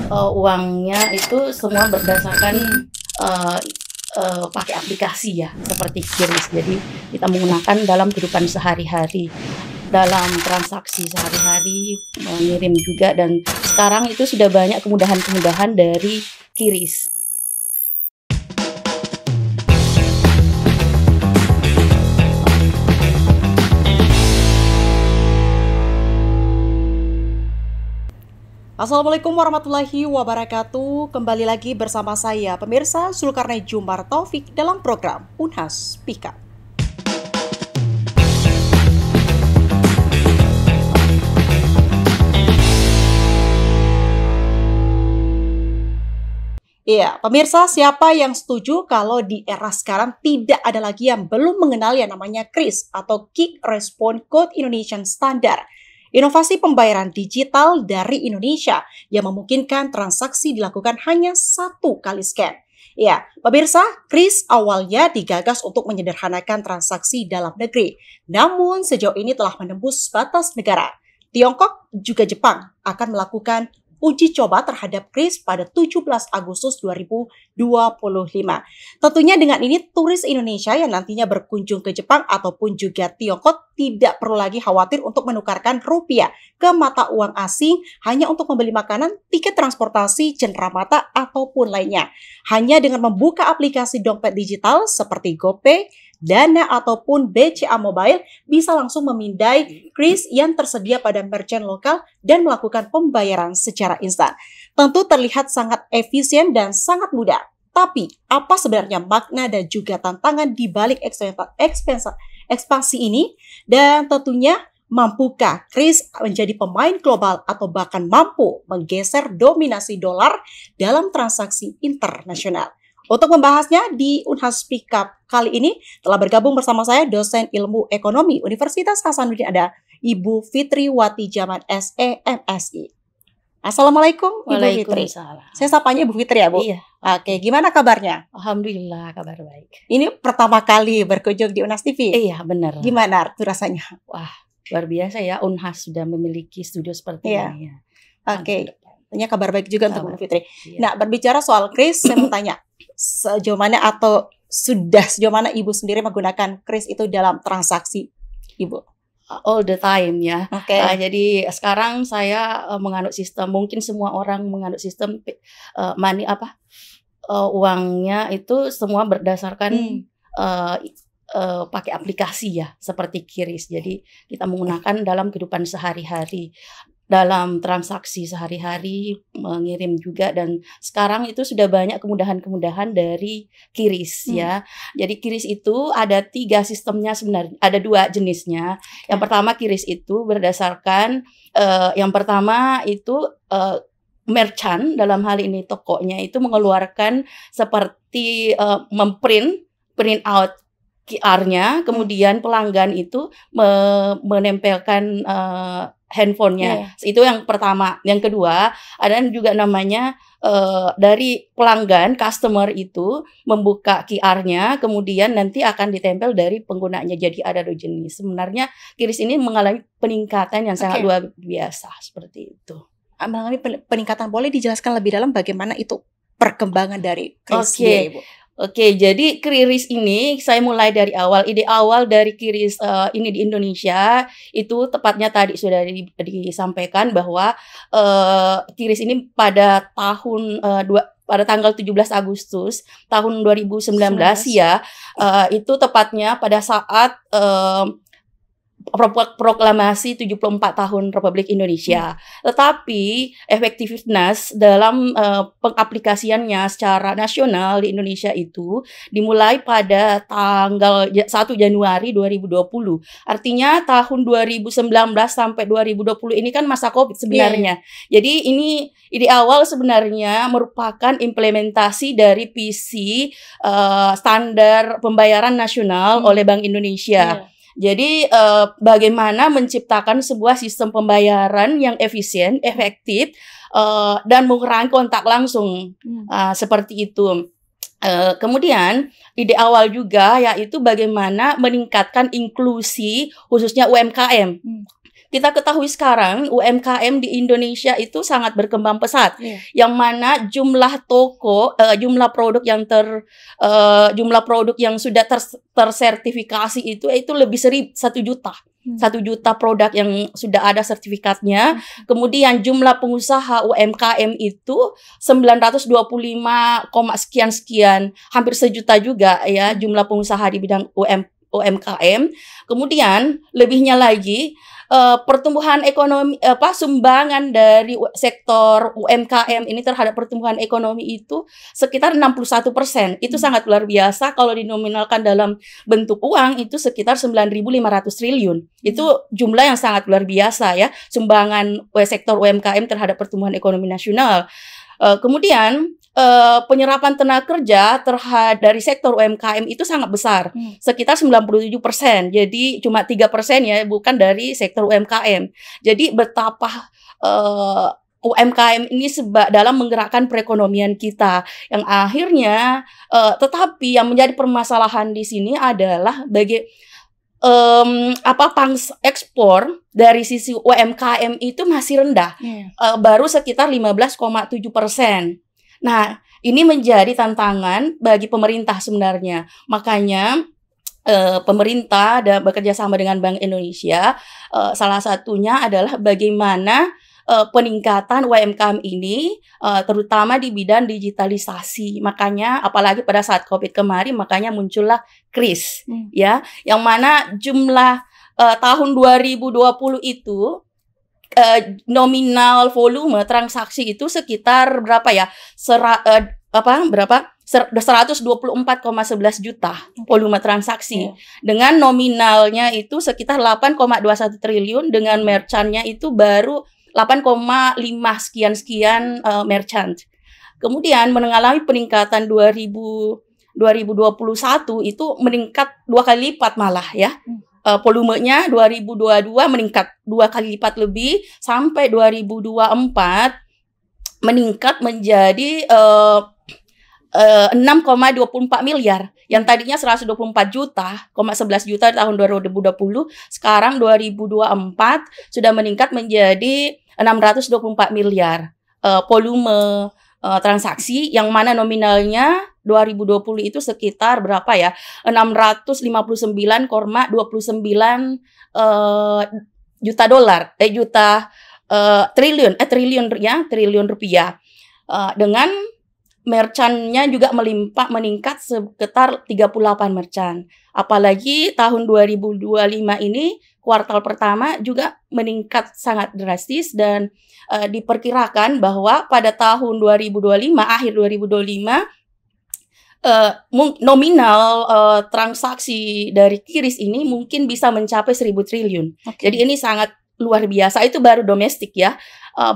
uangnya itu semua berdasarkan uh, pakai aplikasi ya, seperti QRIS. Jadi kita menggunakan dalam kehidupan sehari-hari, dalam transaksi sehari-hari, mengirim juga, dan sekarang itu sudah banyak kemudahan-kemudahan dari QRIS. Assalamualaikum warahmatullahi wabarakatuh. Kembali lagi bersama saya, pemirsa Zulkarnain Jumar Taufik dalam program Unhas Speak Up. Iya, pemirsa, siapa yang setuju kalau di era sekarang tidak ada lagi yang belum mengenal yang namanya QRIS atau Quick Response Code Indonesian Standard? Inovasi pembayaran digital dari Indonesia yang memungkinkan transaksi dilakukan hanya satu kali scan. Ya, pemirsa, QRIS awalnya digagas untuk menyederhanakan transaksi dalam negeri. Namun sejauh ini telah menembus batas negara. Tiongkok juga Jepang akan melakukan uji coba terhadap QRIS pada 17 Agustus 2025. Tentunya dengan ini turis Indonesia yang nantinya berkunjung ke Jepang ataupun juga Tiongkok tidak perlu lagi khawatir untuk menukarkan rupiah ke mata uang asing hanya untuk membeli makanan, tiket transportasi, cenderamata ataupun lainnya. Hanya dengan membuka aplikasi dompet digital seperti GoPay, Dana ataupun BCA Mobile bisa langsung memindai QRIS yang tersedia pada merchant lokal dan melakukan pembayaran secara instan. Tentu terlihat sangat efisien dan sangat mudah. Tapi apa sebenarnya makna dan juga tantangan di balik ekspansi ini? Dan tentunya mampukah QRIS menjadi pemain global atau bahkan mampu menggeser dominasi dolar dalam transaksi internasional? Untuk membahasnya di Unhas Speak Up kali ini telah bergabung bersama saya dosen ilmu ekonomi Universitas Hasanuddin ada Ibu Fitri Wati Jaman SE MSI. Assalamualaikum Ibu Fitri. Saya sapanya Ibu Fitri ya Bu? Iya. Oke, gimana kabarnya? Alhamdulillah kabar baik. Ini pertama kali berkunjung di Unhas TV? Iya benar. Gimana rasanya? Wah luar biasa ya, Unhas sudah memiliki studio seperti ini ya. Oke. Tentunya kabar baik juga untuk Bu Fitri. Iya. Nah, berbicara soal QRIS, saya mau tanya, sejauh mana atau sejauh mana Ibu sendiri menggunakan QRIS itu dalam transaksi Ibu? All the time ya. Oke. Jadi sekarang saya menganut sistem, mungkin semua orang menganut sistem uangnya itu semua berdasarkan pakai aplikasi ya, seperti QRIS. Jadi kita menggunakan dalam kehidupan sehari-hari, dalam transaksi sehari-hari, mengirim juga, dan sekarang itu sudah banyak kemudahan-kemudahan dari QRIS ya. Jadi QRIS itu ada 3 sistemnya sebenarnya, ada 2 jenisnya. Yang pertama QRIS itu berdasarkan yang pertama itu merchant, dalam hal ini tokonya itu mengeluarkan seperti print out QR-nya, kemudian pelanggan itu menempelkan handphonenya. Itu yang pertama. Yang kedua, ada juga namanya dari pelanggan, customer itu membuka QR-nya, kemudian nanti akan ditempel dari penggunanya. Jadi ada 2 jenis. Sebenarnya QRIS ini mengalami peningkatan yang sangat luar biasa seperti itu. Mengalami peningkatan, boleh dijelaskan lebih dalam bagaimana itu perkembangan dari QRIS Ibu? Oke, jadi QRIS ini saya mulai dari awal. Ide awal dari QRIS ini di Indonesia itu tepatnya tadi sudah disampaikan bahwa QRIS ini pada tanggal 17 Agustus tahun 2019 ya, itu tepatnya pada saat proklamasi 74 tahun Republik Indonesia. Tetapi efektivitas dalam pengaplikasiannya secara nasional di Indonesia itu dimulai pada tanggal 1 Januari 2020. Artinya tahun 2019 sampai 2020 ini kan masa Covid sebenarnya. Jadi ini ide awal sebenarnya merupakan implementasi dari PC standar pembayaran nasional oleh Bank Indonesia. Jadi bagaimana menciptakan sebuah sistem pembayaran yang efisien, efektif, dan mengurangi kontak langsung, seperti itu. Kemudian ide awal juga yaitu bagaimana meningkatkan inklusi khususnya UMKM. kita ketahui sekarang UMKM di Indonesia itu sangat berkembang pesat, yang mana jumlah toko, jumlah produk yang sudah tersertifikasi itu lebih 1 juta. 1 juta produk yang sudah ada sertifikatnya. Kemudian jumlah pengusaha UMKM itu 925, sekian, hampir 1 juta juga ya jumlah pengusaha di bidang UMKM. Kemudian lebihnya lagi pertumbuhan ekonomi, sumbangan dari sektor UMKM ini terhadap pertumbuhan ekonomi itu sekitar 61%. Itu sangat luar biasa. Kalau dinominalkan dalam bentuk uang itu sekitar 9.500 triliun. Itu jumlah yang sangat luar biasa ya, sumbangan sektor UMKM terhadap pertumbuhan ekonomi nasional. Kemudian penyerapan tenaga kerja dari sektor UMKM itu sangat besar, sekitar 97%. Jadi cuma 3% ya bukan dari sektor UMKM. Jadi betapa UMKM ini dalam menggerakkan perekonomian kita, yang akhirnya tetapi yang menjadi permasalahan di sini adalah pangsa ekspor dari sisi UMKM itu masih rendah, baru sekitar 15,7%. Nah, ini menjadi tantangan bagi pemerintah sebenarnya. Makanya pemerintah dan bekerja sama dengan Bank Indonesia, salah satunya adalah bagaimana peningkatan UMKM ini, terutama di bidang digitalisasi. Makanya apalagi pada saat COVID kemarin, makanya muncullah KRIS, ya, yang mana jumlah tahun 2020 itu nominal volume transaksi itu sekitar berapa ya? 124,11 juta volume transaksi. Dengan nominalnya itu sekitar 8,21 triliun, dengan merchantnya itu baru 8,5 sekian merchant. Kemudian mengalami peningkatan 2021 itu meningkat 2 kali lipat malah ya. Volumenya 2022 meningkat 2 kali lipat lebih, sampai 2024 meningkat menjadi 6,24 miliar. Yang tadinya 124,11 juta di tahun 2020, sekarang 2024 sudah meningkat menjadi 624 miliar volume transaksi, yang mana nominalnya 2020 itu sekitar berapa ya? 659,29 juta dolar, triliun rupiah. Dengan merchantnya juga meningkat sekitar 38 merchant. Apalagi tahun 2025 ini kuartal pertama juga meningkat sangat drastis, dan diperkirakan bahwa pada tahun 2025, akhir 2025, nominal transaksi dari KRIS ini mungkin bisa mencapai 1.000 triliun. Jadi ini sangat luar biasa. Itu baru domestik ya.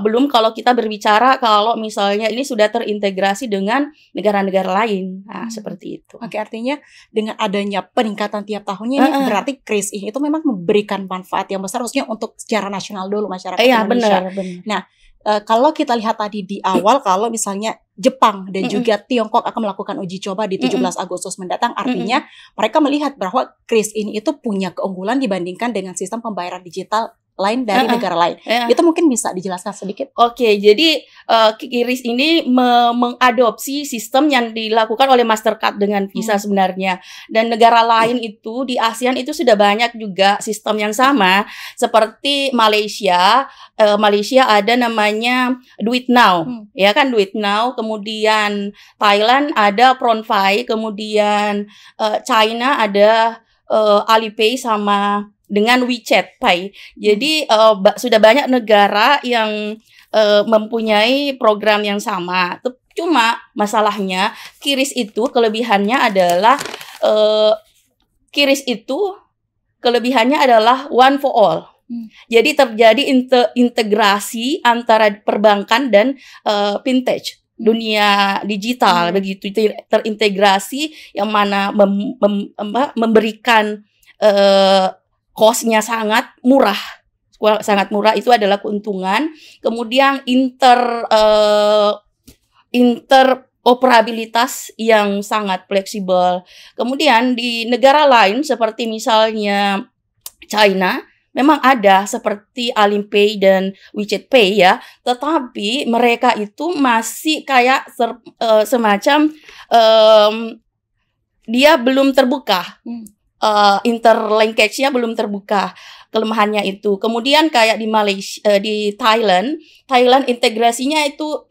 Belum kalau kita berbicara kalau misalnya ini sudah terintegrasi dengan negara-negara lain. Nah, seperti itu. Oke, artinya dengan adanya peningkatan tiap tahunnya ini berarti KRIS ini itu memang memberikan manfaat yang besar, khususnya untuk secara nasional dulu masyarakat Indonesia. Benar. Nah, kalau kita lihat tadi di awal, kalau misalnya Jepang dan juga Tiongkok akan melakukan uji coba di 17 Agustus mendatang, artinya mereka melihat bahwa KRIS ini itu punya keunggulan dibandingkan dengan sistem pembayaran digital lain dari negara lain. Itu mungkin bisa dijelaskan sedikit? Oke, jadi KRIS ini mengadopsi sistem yang dilakukan oleh Mastercard dengan Visa sebenarnya. Dan negara lain itu di ASEAN itu sudah banyak juga sistem yang sama. Seperti Malaysia, ada namanya DuitNow, ya kan, DuitNow. Kemudian Thailand ada PronFi, kemudian China ada Alipay sama dengan WeChat Pay. Jadi sudah banyak negara yang mempunyai program yang sama. Cuma masalahnya KRIS itu kelebihannya adalah one for all. Jadi terjadi integrasi antara perbankan dan fintech, dunia digital, begitu terintegrasi, yang mana memberikan cost-nya sangat murah. Itu adalah keuntungan. Kemudian interoperabilitas yang sangat fleksibel. Kemudian di negara lain seperti misalnya China, memang ada seperti Alipay dan WeChat Pay ya, tetapi mereka itu masih kayak semacam dia belum terbuka. Interlinkage-nya belum terbuka, kelemahannya itu. Kemudian kayak di Malaysia, di Thailand integrasinya itu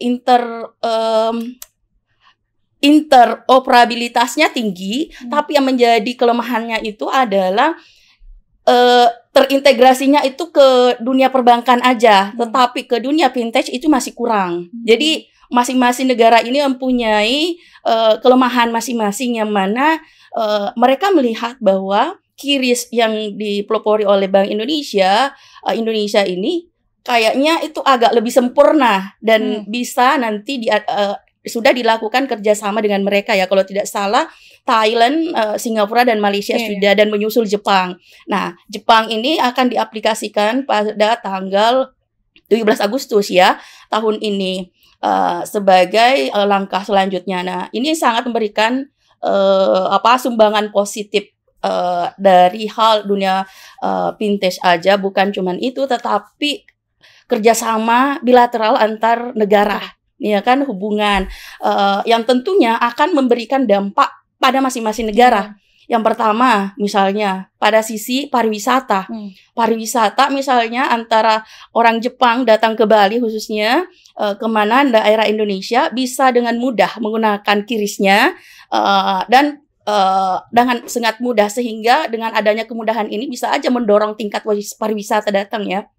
interoperabilitasnya tinggi, tapi yang menjadi kelemahannya itu adalah terintegrasinya itu ke dunia perbankan aja, tetapi ke dunia fintech itu masih kurang. Jadi masing-masing negara ini mempunyai kelemahan masing-masing, yang mana mereka melihat bahwa QRIS yang dipelopori oleh Bank Indonesia, Indonesia ini kayaknya itu agak lebih sempurna dan bisa nanti sudah dilakukan kerjasama dengan mereka ya. Kalau tidak salah Thailand, Singapura dan Malaysia sudah, dan menyusul Jepang. Nah, Jepang ini akan diaplikasikan pada tanggal 17 Agustus ya tahun ini sebagai langkah selanjutnya. Nah, ini sangat memberikan sumbangan positif dari hal dunia fintech aja, bukan cuman itu, tetapi kerjasama bilateral antar negara, ya kan, hubungan yang tentunya akan memberikan dampak pada masing-masing negara. Yang pertama, misalnya pada sisi pariwisata. Pariwisata misalnya antara orang Jepang datang ke Bali khususnya, kemana daerah Indonesia bisa dengan mudah menggunakan QRIS-nya dan dengan sangat mudah, sehingga dengan adanya kemudahan ini bisa aja mendorong tingkat pariwisata datang ya.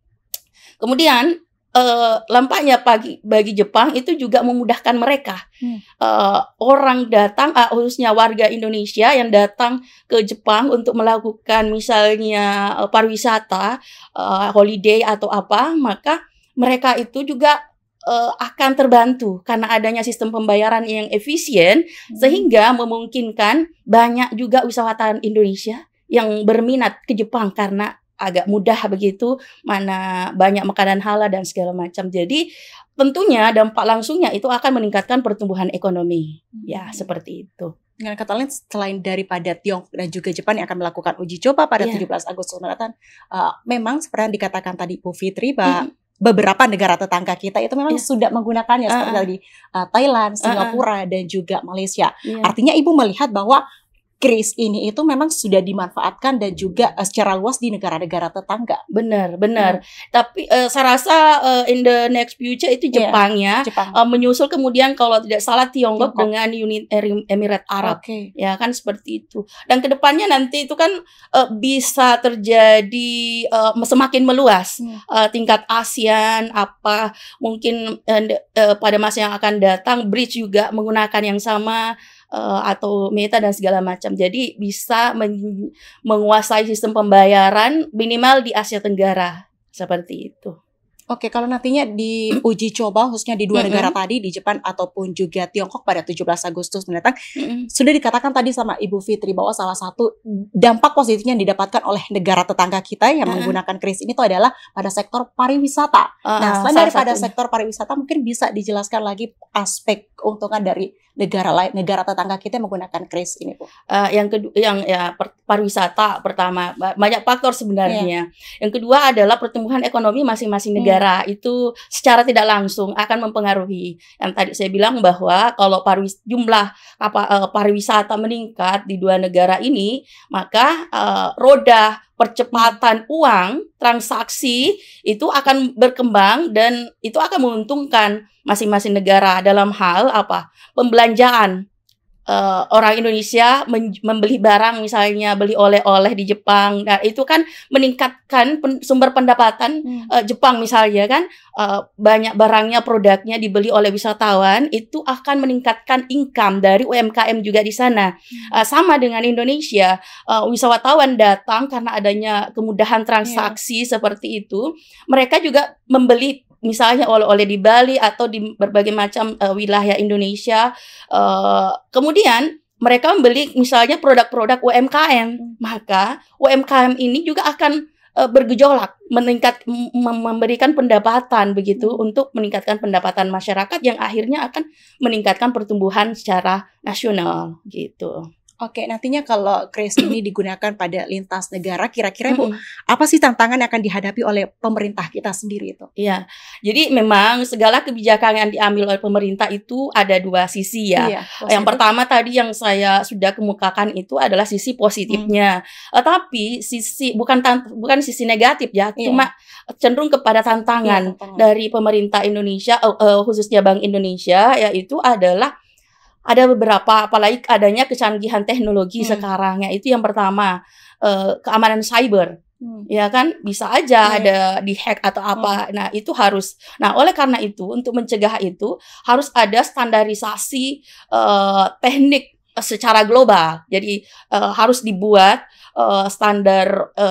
Kemudian lampaknya bagi Jepang itu juga memudahkan mereka. Orang datang, khususnya warga Indonesia yang datang ke Jepang untuk melakukan misalnya pariwisata, holiday atau apa, maka mereka itu juga akan terbantu karena adanya sistem pembayaran yang efisien, sehingga memungkinkan banyak juga wisatawan Indonesia yang berminat ke Jepang karena agak mudah begitu, mana banyak makanan halal dan segala macam. Jadi tentunya dampak langsungnya itu akan meningkatkan pertumbuhan ekonomi. Ya, seperti itu. Dengan kata lain, selain daripada Tiongkok dan juga Jepang yang akan melakukan uji coba pada 17 Agustus mendatang, memang seperti yang dikatakan tadi Bu Fitri, bahwa beberapa negara tetangga kita itu memang sudah menggunakannya, seperti tadi Thailand, Singapura, dan juga Malaysia. Artinya Ibu melihat bahwa QRIS ini itu memang sudah dimanfaatkan dan juga secara luas di negara-negara tetangga. Benar. Tapi saya rasa in the next future itu Jepang ya. Menyusul kemudian kalau tidak salah Tiongkok. Dengan Uni Emirat Arab. Ya kan, seperti itu. Dan kedepannya nanti itu kan bisa terjadi semakin meluas tingkat ASEAN, mungkin pada masa yang akan datang BRICS juga menggunakan yang sama, atau Meta dan segala macam. Jadi bisa menguasai sistem pembayaran minimal di Asia Tenggara, seperti itu. Oke, kalau nantinya di uji coba khususnya di dua negara tadi, di Jepang ataupun juga Tiongkok pada 17 Agustus mendatang, sudah dikatakan tadi sama Ibu Fitri bahwa salah satu dampak positifnya yang didapatkan oleh negara tetangga kita yang menggunakan QRIS ini itu adalah pada sektor pariwisata. Nah, selain daripada sektor pariwisata, mungkin bisa dijelaskan lagi aspek keuntungan dari negara tetangga kita yang menggunakan QRIS ini, Bu. Yang kedua, pariwisata pertama, banyak faktor sebenarnya. Yang kedua adalah pertumbuhan ekonomi masing-masing negara itu secara tidak langsung akan mempengaruhi. Yang tadi saya bilang bahwa kalau jumlah pariwisata meningkat di dua negara ini, maka roda percepatan uang transaksi itu akan berkembang dan itu akan menguntungkan masing-masing negara dalam hal pembelanjaan. Orang Indonesia membeli barang, misalnya beli oleh-oleh di Jepang, nah itu kan meningkatkan sumber pendapatan Jepang misalnya kan, banyak barangnya, produknya dibeli oleh wisatawan, itu akan meningkatkan income dari UMKM juga di sana. Sama dengan Indonesia, wisatawan datang karena adanya kemudahan transaksi seperti itu, mereka juga membeli misalnya oleh-oleh di Bali atau di berbagai macam wilayah Indonesia. Kemudian mereka membeli misalnya produk-produk UMKM, maka UMKM ini juga akan bergejolak, memberikan pendapatan begitu untuk meningkatkan pendapatan masyarakat yang akhirnya akan meningkatkan pertumbuhan secara nasional gitu. Oke, nantinya kalau KRIS ini digunakan pada lintas negara, kira-kira Bu, Mm-mm. apa sih tantangan yang akan dihadapi oleh pemerintah kita sendiri itu? Iya, jadi memang segala kebijakan yang diambil oleh pemerintah itu ada dua sisi ya. Iya, Yang positif. pertama tadi yang saya sudah kemukakan itu adalah sisi positifnya. Tapi bukan sisi negatif ya, Iya, cuma cenderung kepada iya, tantangan tantangan. dari pemerintah Indonesia, khususnya Bank Indonesia, yaitu adalah ada beberapa, apalagi adanya kecanggihan teknologi sekarang, yaitu yang pertama keamanan cyber. Ya kan, bisa aja ada di-hack atau apa. Nah, itu harus. Nah, oleh karena itu, untuk mencegah itu harus ada standarisasi teknik secara global. Jadi harus dibuat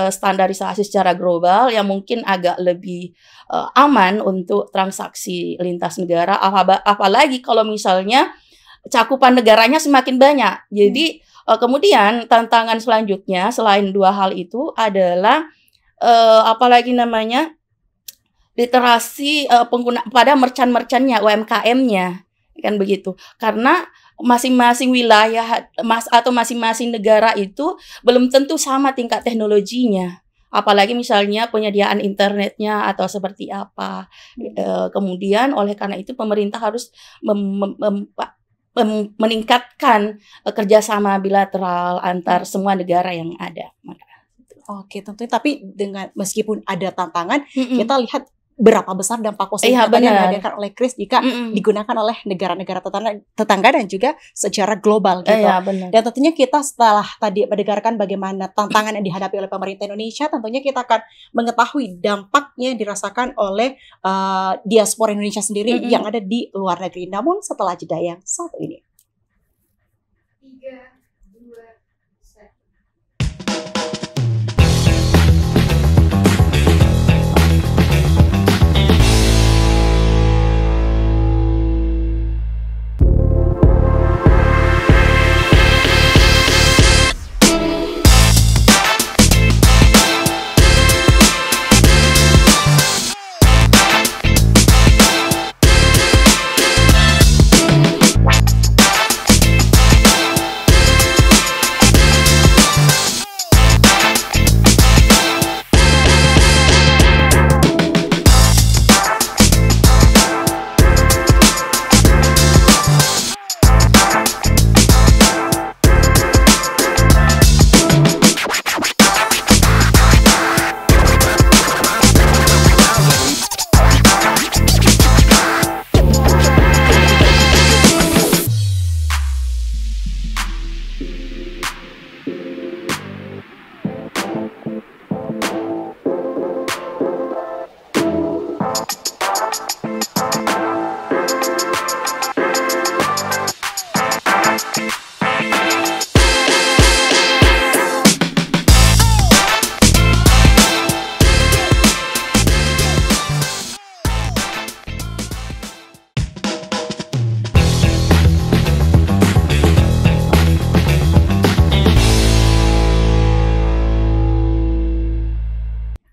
standarisasi secara global yang mungkin agak lebih aman untuk transaksi lintas negara. Apalagi kalau misalnya cakupan negaranya semakin banyak. Jadi kemudian tantangan selanjutnya selain dua hal itu adalah literasi pengguna pada merchant-merchantnya, UMKM-nya, kan begitu. Karena masing-masing wilayah atau masing-masing negara itu belum tentu sama tingkat teknologinya. Apalagi misalnya penyediaan internetnya atau seperti apa. Kemudian oleh karena itu pemerintah harus meningkatkan kerjasama bilateral antar semua negara yang ada. Oke, tentunya tapi meskipun ada tantangan, kita lihat berapa besar dampak positif Iya, yang benar. dihadirkan oleh KRIS jika digunakan oleh negara-negara tetangga dan juga secara global gitu. Iya, benar. Dan tentunya kita setelah tadi mendengarkan bagaimana tantangan yang dihadapi oleh pemerintah Indonesia, tentunya kita akan mengetahui dampaknya yang dirasakan oleh diaspora Indonesia sendiri yang ada di luar negeri. Namun setelah jeda yang satu ini. 3, 2, 1.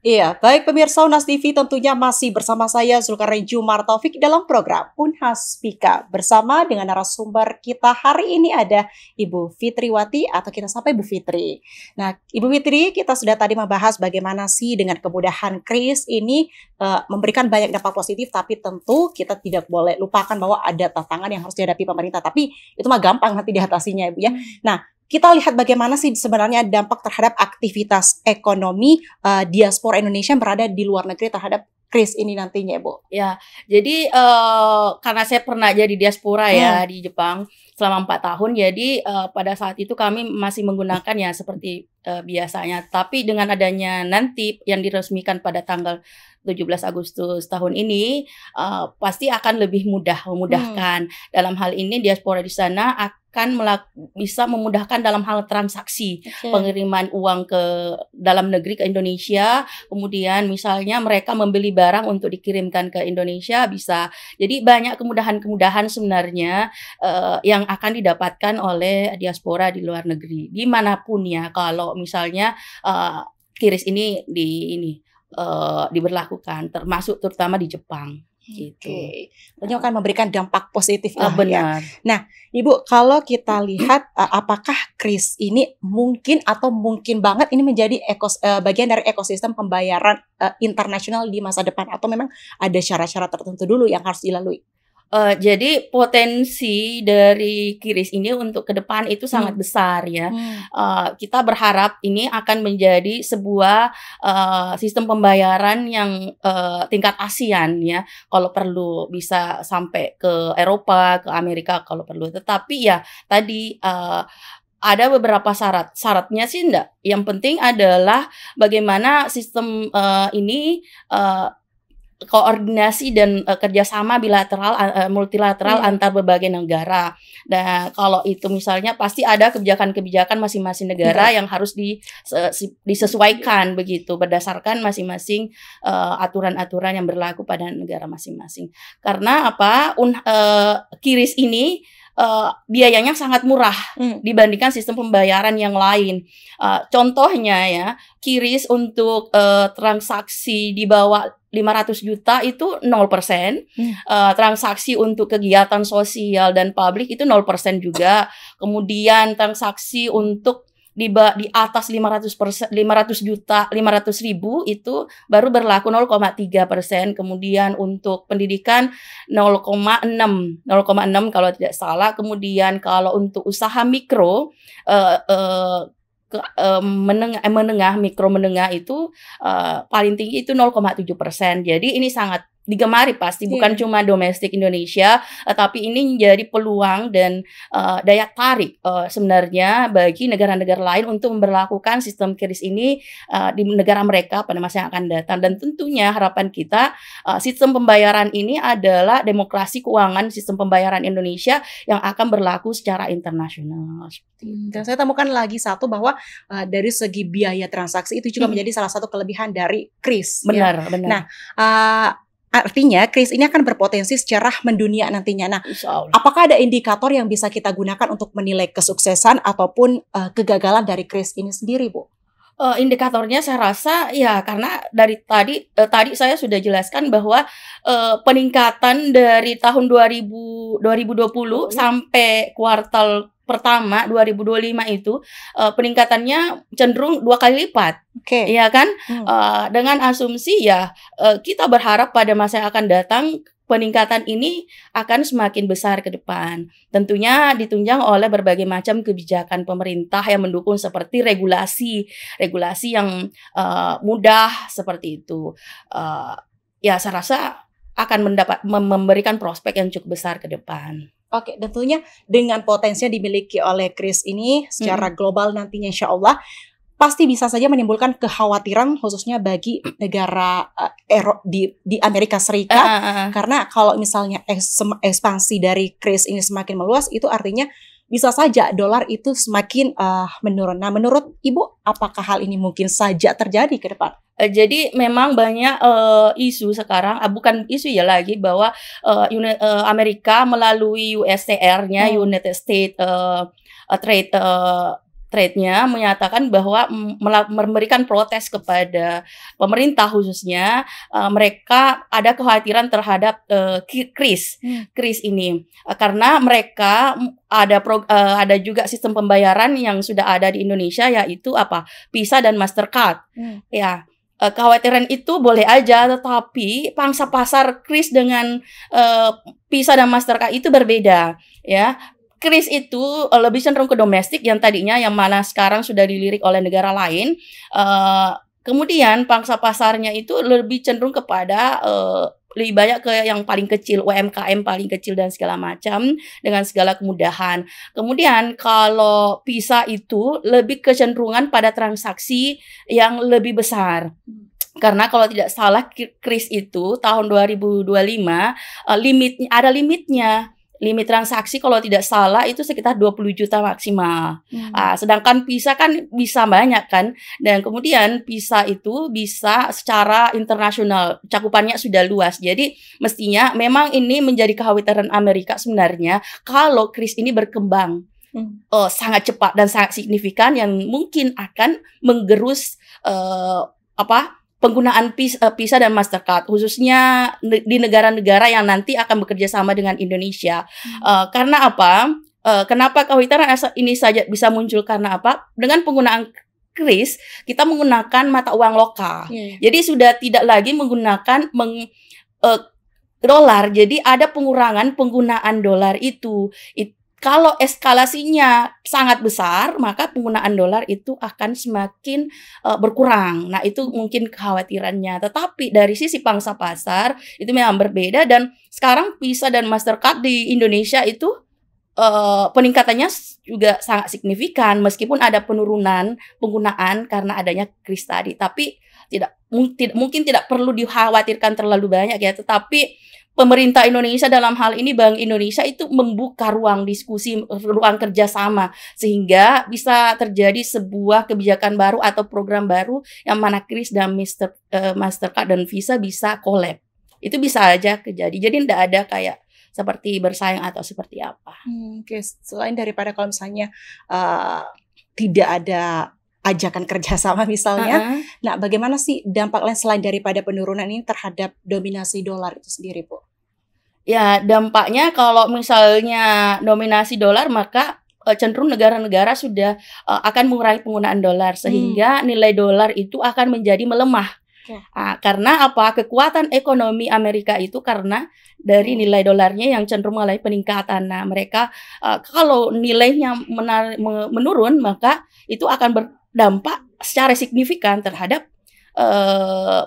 Iya, baik pemirsa Unas TV tentunya masih bersama saya Zulkarnain Jumar Taufik dalam program Unhas Pika. Bersama dengan narasumber kita hari ini ada Ibu Fitriwati atau kita sapa Ibu Fitri. Nah, Ibu Fitri, kita sudah tadi membahas bagaimana sih dengan kemudahan KRIS ini memberikan banyak dampak positif, tapi tentu kita tidak boleh lupakan bahwa ada tantangan yang harus dihadapi pemerintah. Tapi itu mah gampang nanti diatasinya Ibu ya. Nah, kita lihat bagaimana sih sebenarnya dampak terhadap aktivitas ekonomi diaspora Indonesia yang berada di luar negeri terhadap KRIS ini nantinya, Bu. Ya, jadi karena saya pernah jadi diaspora ya di Jepang selama 4 tahun, jadi pada saat itu kami masih menggunakan ya seperti biasanya. Tapi dengan adanya nanti yang diresmikan pada tanggal 17 Agustus tahun ini, pasti akan lebih memudahkan. Dalam hal ini diaspora di sana akan bisa memudahkan dalam hal transaksi, pengiriman uang ke dalam negeri ke Indonesia, kemudian misalnya mereka membeli barang untuk dikirimkan ke Indonesia bisa. Jadi banyak kemudahan-kemudahan sebenarnya yang akan didapatkan oleh diaspora di luar negeri, dimanapun ya. Kalau misalnya KRIS ini diberlakukan, termasuk terutama di Jepang. gitu. Oke, tentunya akan memberikan dampak positif lah ya. Benar. Nah, Ibu, kalau kita lihat apakah kris ini mungkin atau mungkin banget ini menjadi bagian dari ekosistem pembayaran internasional di masa depan, atau memang ada syarat-syarat tertentu dulu yang harus dilalui? Jadi potensi dari QRIS ini untuk ke depan itu sangat besar ya. Kita berharap ini akan menjadi sebuah sistem pembayaran yang tingkat ASEAN ya. Kalau perlu bisa sampai ke Eropa, ke Amerika kalau perlu. Tetapi ya tadi ada beberapa syarat. Syaratnya sih enggak. Yang penting adalah bagaimana sistem ini koordinasi dan kerjasama bilateral, multilateral antar berbagai negara. Nah, kalau itu misalnya pasti ada kebijakan-kebijakan masing-masing negara yang harus disesuaikan begitu berdasarkan masing-masing aturan-aturan yang berlaku pada negara masing-masing. Karena apa? QRIS ini biayanya sangat murah dibandingkan sistem pembayaran yang lain. Contohnya ya, QRIS untuk transaksi di bawah 500 juta itu 0%. Transaksi untuk kegiatan sosial dan publik itu 0% juga. Kemudian transaksi untuk di atas 500 juta, 500 ribu itu baru berlaku 0,3%. Kemudian untuk pendidikan 0,6 kalau tidak salah. Kemudian kalau untuk usaha mikro menengah, mikro menengah itu paling tinggi itu 0,7%. Jadi ini sangat digemari pasti, bukan cuma domestik Indonesia, tapi ini menjadi peluang dan daya tarik sebenarnya bagi negara-negara lain untuk memberlakukan sistem QRIS ini di negara mereka pada masa yang akan datang. Dan tentunya harapan kita sistem pembayaran ini adalah demokrasi keuangan sistem pembayaran Indonesia yang akan berlaku secara internasional. Dan saya temukan lagi satu bahwa dari segi biaya transaksi itu juga menjadi salah satu kelebihan dari QRIS. Benar, ya. benar. Nah, artinya QRIS ini akan berpotensi secara mendunia nantinya. Nah, apakah ada indikator yang bisa kita gunakan untuk menilai kesuksesan ataupun kegagalan dari QRIS ini sendiri, Bu? Indikatornya saya rasa ya karena dari tadi saya sudah jelaskan bahwa peningkatan dari tahun 2020 sampai kuartal pertama 2025 itu peningkatannya cenderung 2 kali lipat. Iya kan? Dengan asumsi ya kita berharap pada masa yang akan datang peningkatan ini akan semakin besar ke depan. Tentunya ditunjang oleh berbagai macam kebijakan pemerintah yang mendukung seperti regulasi yang mudah seperti itu. Ya saya rasa akan memberikan prospek yang cukup besar ke depan. Oke, tentunya dengan potensi yang dimiliki oleh QRIS ini secara global nantinya insya Allah pasti bisa saja menimbulkan kekhawatiran khususnya bagi negara di Amerika Serikat. Karena kalau misalnya ekspansi dari QRIS ini semakin meluas, itu artinya bisa saja dolar itu semakin menurun. Nah, menurut Ibu, apakah hal ini mungkin saja terjadi ke depan? Jadi memang banyak isu sekarang, bukan isu ya lagi, bahwa Amerika melalui USTR-nya, United States Trade-nya menyatakan bahwa memberikan protes kepada pemerintah khususnya mereka ada kekhawatiran terhadap QRIS ini karena mereka ada juga sistem pembayaran yang sudah ada di Indonesia yaitu Visa dan Mastercard. Ya. Kekhawatiran itu boleh aja, tetapi pangsa pasar QRIS dengan Visa dan Mastercard itu berbeda, ya. QRIS itu lebih cenderung ke domestik yang tadinya yang mana sekarang sudah dilirik oleh negara lain. Kemudian pangsa pasarnya itu lebih cenderung kepada lebih banyak ke yang paling kecil, UMKM paling kecil dan segala macam dengan segala kemudahan. Kemudian kalau Visa itu lebih kecenderungan pada transaksi yang lebih besar. Karena kalau tidak salah QRIS itu tahun 2025 ada limitnya. Limit transaksi kalau tidak salah itu sekitar 20 juta maksimal. Sedangkan Visa kan bisa banyak kan. Dan kemudian Visa itu bisa secara internasional. Cakupannya sudah luas. Jadi mestinya memang ini menjadi kekhawatiran Amerika sebenarnya kalau QRIS ini berkembang sangat cepat dan sangat signifikan yang mungkin akan menggerus penggunaan Visa dan Mastercard, khususnya di negara-negara yang nanti akan bekerja sama dengan Indonesia. Karena apa? Kenapa kekhawatiran ini saja bisa muncul? Karena apa? Dengan penggunaan kris, kita menggunakan mata uang lokal. Jadi sudah tidak lagi menggunakan dolar. Jadi ada pengurangan penggunaan dolar itu. Kalau eskalasinya sangat besar, maka penggunaan dolar itu akan semakin berkurang. Nah, itu mungkin kekhawatirannya. Tetapi dari sisi pangsa pasar itu memang berbeda, dan sekarang Visa dan Mastercard di Indonesia itu peningkatannya juga sangat signifikan, meskipun ada penurunan penggunaan karena adanya kris tadi. Tapi mungkin tidak perlu dikhawatirkan terlalu banyak ya. Tetapi pemerintah Indonesia dalam hal ini Bank Indonesia itu membuka ruang diskusi, ruang kerjasama, sehingga bisa terjadi sebuah kebijakan baru atau program baru yang mana kris dan Mastercard dan Visa bisa collab. Itu bisa aja terjadi. Jadi tidak ada kayak seperti bersaing atau seperti apa. Oke. Selain daripada kalau misalnya tidak ada ajakan kerjasama misalnya, nah bagaimana sih dampak lain selain daripada penurunan ini terhadap dominasi dolar itu sendiri, Bu? Ya, dampaknya kalau misalnya dominasi dolar, maka cenderung negara-negara sudah akan mengurangi penggunaan dolar, sehingga nilai dolar itu akan menjadi melemah. Karena apa? Kekuatan ekonomi Amerika itu karena dari nilai dolarnya yang cenderung mulai peningkatan. Nah, mereka kalau nilainya menurun, maka itu akan berdampak secara signifikan terhadap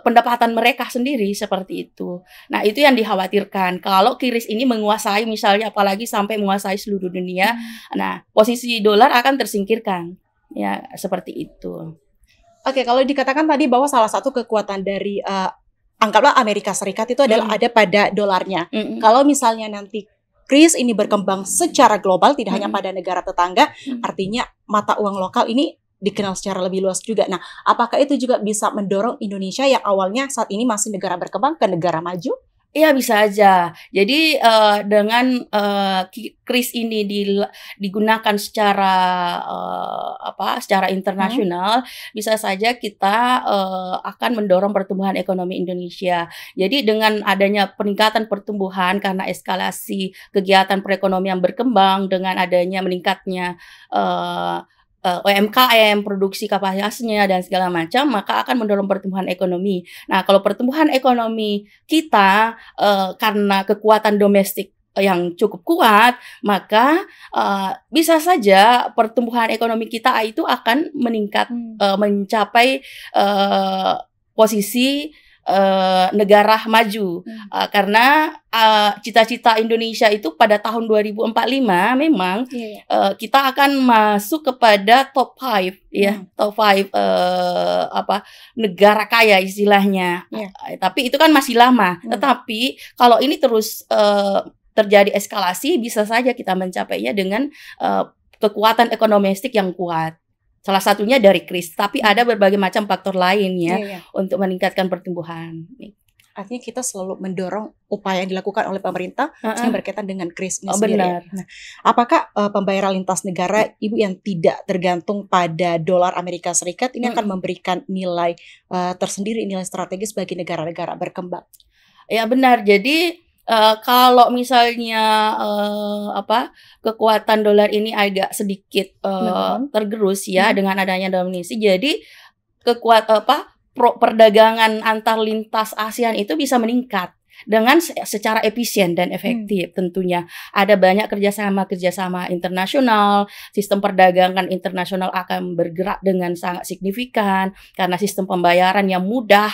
pendapatan mereka sendiri, seperti itu. Nah, itu yang dikhawatirkan. Kalau kris ini menguasai, misalnya apalagi sampai menguasai seluruh dunia, nah posisi dolar akan tersingkirkan. Ya, seperti itu. Oke, kalau dikatakan tadi bahwa salah satu kekuatan dari anggaplah Amerika Serikat itu adalah ada pada dolarnya. Kalau misalnya nanti kris ini berkembang secara global, tidak hanya pada negara tetangga, artinya mata uang lokal ini dikenal secara lebih luas juga. Nah, apakah itu juga bisa mendorong Indonesia yang awalnya saat ini masih negara berkembang ke negara maju? Iya, bisa aja. Jadi dengan kris ini digunakan secara secara internasional, bisa saja kita akan mendorong pertumbuhan ekonomi Indonesia. Jadi dengan adanya peningkatan pertumbuhan karena eskalasi kegiatan perekonomian berkembang, dengan adanya meningkatnya UMKM, produksi kapasitasnya dan segala macam, maka akan mendorong pertumbuhan ekonomi. Nah, kalau pertumbuhan ekonomi kita karena kekuatan domestik yang cukup kuat, maka bisa saja pertumbuhan ekonomi kita itu akan meningkat, mencapai posisi negara maju. Karena cita-cita Indonesia itu pada tahun 2045 memang kita akan masuk kepada top 5 ya, top 5 negara kaya istilahnya. Tapi itu kan masih lama. Tetapi kalau ini terus terjadi eskalasi, bisa saja kita mencapainya dengan kekuatan ekonomi domestik yang kuat. Salah satunya dari kris, tapi ada berbagai macam faktor lain ya untuk meningkatkan pertumbuhan. Artinya kita selalu mendorong upaya yang dilakukan oleh pemerintah yang berkaitan dengan kris ini sendiri. Benar. Nah, apakah pembayaran lintas negara Ibu yang tidak tergantung pada dolar Amerika Serikat ini akan memberikan nilai tersendiri, nilai strategis bagi negara-negara berkembang? Ya, benar. Jadi kalau misalnya kekuatan dolar ini agak sedikit tergerus ya dengan adanya dominasi, jadi perdagangan antar lintas ASEAN itu bisa meningkat dengan secara efisien dan efektif. Tentunya ada banyak kerjasama internasional, sistem perdagangan internasional akan bergerak dengan sangat signifikan karena sistem pembayaran yang mudah,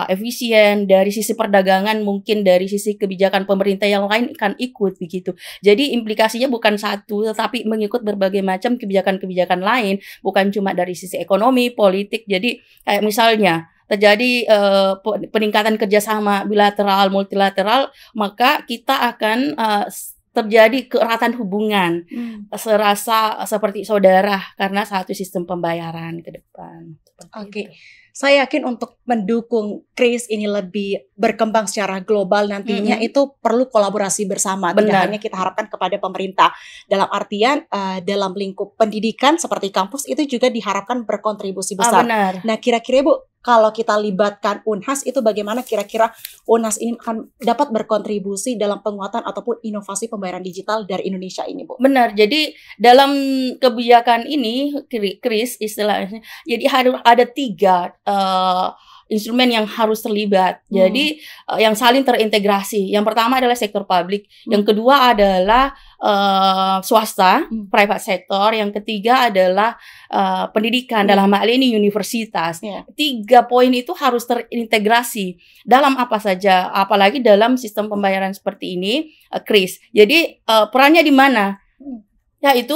efisien. Dari sisi perdagangan, mungkin dari sisi kebijakan pemerintah yang lain akan ikut begitu. Jadi implikasinya bukan satu, tetapi mengikut berbagai macam kebijakan-kebijakan lain, bukan cuma dari sisi ekonomi, politik. Jadi kayak misalnya terjadi peningkatan kerjasama bilateral, multilateral, maka kita akan terjadi keeratan hubungan, serasa seperti saudara karena satu sistem pembayaran ke depan. Oke. Saya yakin untuk mendukung kris ini lebih berkembang secara global nantinya itu perlu kolaborasi bersama. Tidak hanya kita harapkan kepada pemerintah. Dalam artian dalam lingkup pendidikan seperti kampus itu juga diharapkan berkontribusi besar. Benar. Nah, kira-kira Bu, kalau kita libatkan Unhas itu bagaimana kira-kira Unhas ini akan dapat berkontribusi dalam penguatan ataupun inovasi pembayaran digital dari Indonesia ini, Bu? Benar. Jadi dalam kebijakan ini, Kris istilahnya, jadi harus ada 3 instrumen yang harus terlibat. Jadi yang saling terintegrasi. Yang pertama adalah sektor publik, yang kedua adalah swasta, private sector, yang ketiga adalah pendidikan, dalam hal ini universitas. 3 poin itu harus terintegrasi dalam apa saja, apalagi dalam sistem pembayaran seperti ini, Kris. Jadi perannya di mana? Yaitu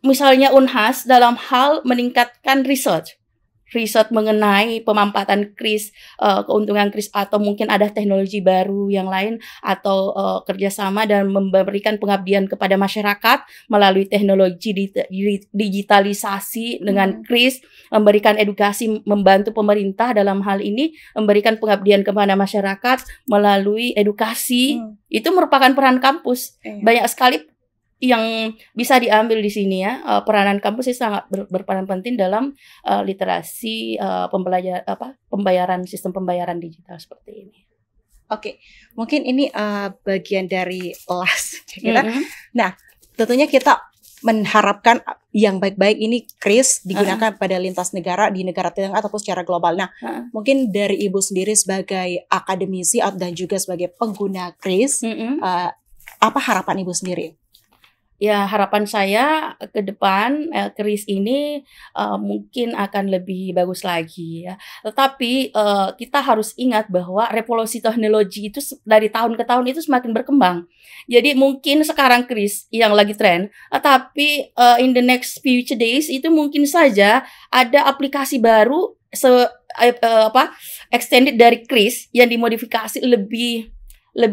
misalnya Unhas dalam hal meningkatkan riset mengenai pemampatan kris, keuntungan kris, atau mungkin ada teknologi baru yang lain, atau kerjasama dan memberikan pengabdian kepada masyarakat melalui teknologi digitalisasi dengan kris, memberikan edukasi, membantu pemerintah dalam hal ini, memberikan pengabdian kepada masyarakat melalui edukasi. Itu merupakan peran kampus. Banyak sekali yang bisa diambil di sini ya. Peranan kampus itu sangat berperan penting dalam literasi pembayaran, sistem pembayaran digital seperti ini. Oke, mungkin ini bagian dari kelas kira. Nah, tentunya kita mengharapkan yang baik-baik ini kris digunakan pada lintas negara, di negara tetangga ataupun secara global. Nah, mungkin dari Ibu sendiri sebagai akademisi dan juga sebagai pengguna kris, apa harapan Ibu sendiri? Ya, harapan saya ke depan kris ini mungkin akan lebih bagus lagi ya. Tetapi kita harus ingat bahwa revolusi teknologi itu dari tahun ke tahun itu semakin berkembang. Jadi mungkin sekarang kris yang lagi tren, tapi in the next future days itu mungkin saja ada aplikasi baru extended dari kris yang dimodifikasi lebih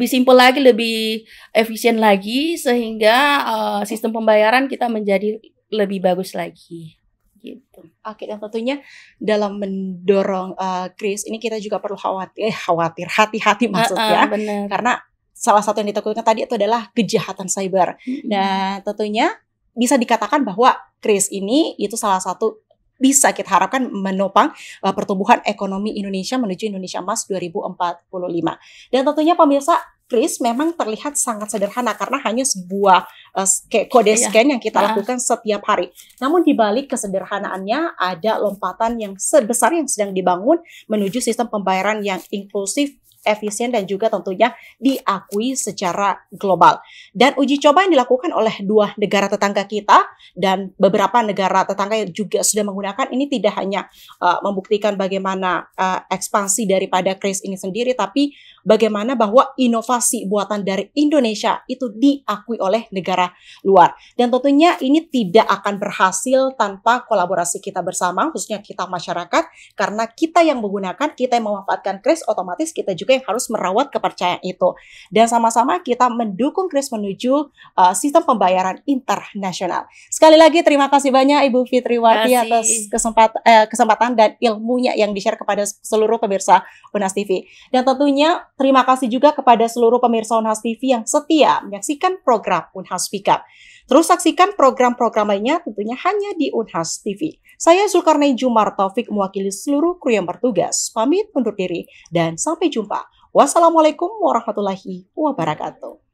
simpel lagi, lebih efisien lagi, sehingga sistem pembayaran kita menjadi lebih bagus lagi. Gitu. Oke, dan tentunya dalam mendorong kris ini kita juga perlu hati-hati maksudnya, benar. Karena salah satu yang ditakutkan tadi itu adalah kejahatan cyber. Nah, tentunya bisa dikatakan bahwa kris ini itu salah satu bisa kita harapkan menopang pertumbuhan ekonomi Indonesia menuju Indonesia Emas 2045. Dan tentunya pemirsa, kris memang terlihat sangat sederhana karena hanya sebuah kode scan yang kita lakukan setiap hari. Namun di balik kesederhanaannya ada lompatan yang sebesar yang sedang dibangun menuju sistem pembayaran yang inklusif, efisien, dan juga tentunya diakui secara global. Dan uji coba yang dilakukan oleh 2 negara tetangga kita dan beberapa negara tetangga yang juga sudah menggunakan ini tidak hanya membuktikan bagaimana ekspansi daripada kris ini sendiri, tapi bagaimana bahwa inovasi buatan dari Indonesia itu diakui oleh negara luar. Dan tentunya ini tidak akan berhasil tanpa kolaborasi kita bersama, khususnya kita masyarakat, karena kita yang menggunakan, kita yang memanfaatkan kris, otomatis kita juga yang harus merawat kepercayaan itu. Dan sama-sama kita mendukung kris menuju sistem pembayaran internasional. Sekali lagi terima kasih banyak Ibu Fitriwati atas kesempatan dan ilmunya yang di-share kepada seluruh pemirsa Unhas TV. Dan tentunya terima kasih juga kepada seluruh pemirsa Unhas TV yang setia menyaksikan program Unhas Speak Up. Terus saksikan program-program lainnya tentunya hanya di Unhas TV. Saya Zulkarnain Jumar Taufik mewakili seluruh kru yang bertugas. Pamit undur diri dan sampai jumpa. Wassalamualaikum warahmatullahi wabarakatuh.